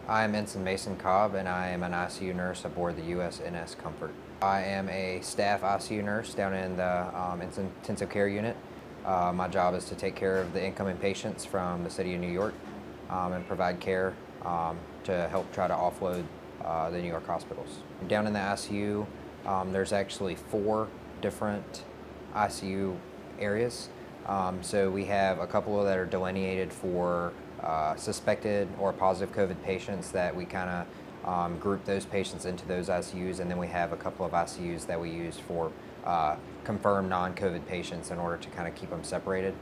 I am Ensign Mason Cobb, and I am an ICU nurse aboard the USNS Comfort. I am a staff ICU nurse down in the intensive care unit. My job is to take care of the incoming patients from the city of New York and provide care to help try to offload the New York hospitals. Down in the ICU, there's actually 4 different ICU areas. So we have a couple that are delineated for suspected or positive COVID patients that we kind of group those patients into those ICUs, and then we have a couple of ICUs that we use for confirmed non-COVID patients in order to kind of keep them separated.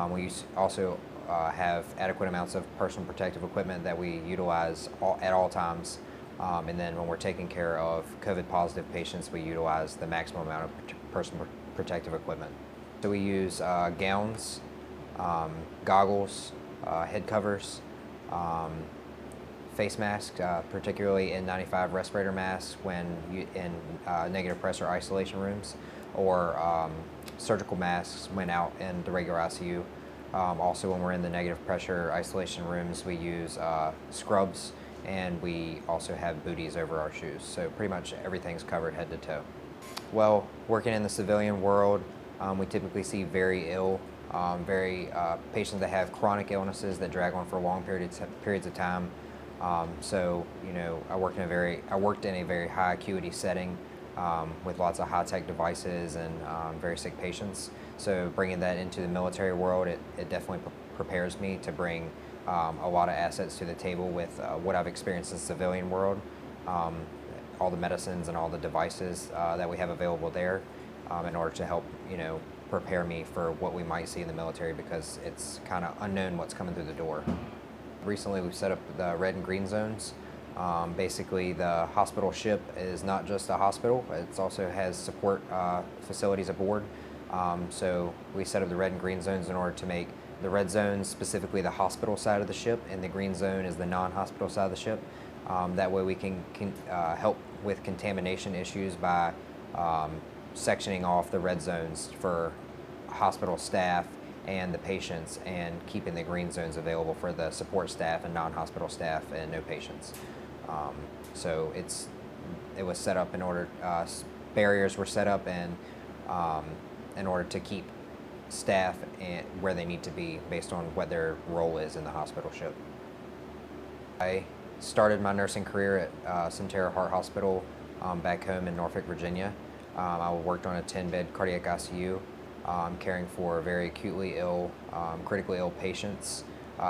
We also have adequate amounts of personal protective equipment that we utilize at all times. And then when we're taking care of COVID positive patients, we utilize the maximum amount of personal protective equipment. So we use gowns, goggles, head covers, face masks, particularly N95 respirator masks when in negative pressure isolation rooms, or surgical masks when out in the regular ICU. Also, when we're in the negative pressure isolation rooms, we use scrubs, and we also have booties over our shoes. So pretty much everything's covered head to toe. Well, working in the civilian world, we typically see very ill, patients that have chronic illnesses that drag on for long periods of time. So, you know, I worked in a very high acuity setting with lots of high-tech devices and very sick patients. So bringing that into the military world, it definitely prepares me to bring a lot of assets to the table with what I've experienced in the civilian world, all the medicines and all the devices that we have available there in order to help, you know, prepare me for what we might see in the military, because it's kind of unknown what's coming through the door. Recently we've set up the red and green zones. Basically the hospital ship is not just a hospital, it also has support facilities aboard. So we set up the red and green zones in order to make the red zone specifically the hospital side of the ship, and the green zone is the non-hospital side of the ship. That way we can help with contamination issues by sectioning off the red zones for hospital staff and the patients, and keeping the green zones available for the support staff and non-hospital staff and no patients. So it was set up in order, barriers were set up and in order to keep staff where they need to be based on what their role is in the hospital ship. I started my nursing career at Centera Heart Hospital back home in Norfolk, Virginia. I worked on a 10-bed cardiac ICU, caring for very acutely ill, critically ill patients.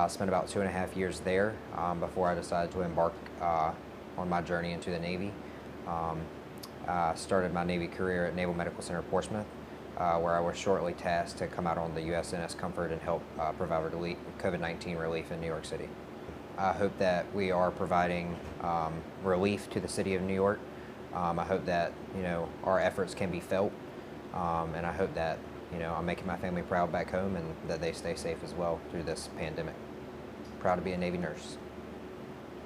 Spent about 2.5 years there before I decided to embark on my journey into the Navy. I started my Navy career at Naval Medical Center Portsmouth, where I was shortly tasked to come out on the USNS Comfort and help provide COVID-19 relief in New York City. I hope that we are providing relief to the city of New York. I hope that, you know, our efforts can be felt, and I hope that, you know, I'm making my family proud back home, and that they stay safe as well through this pandemic. Proud to be a Navy nurse.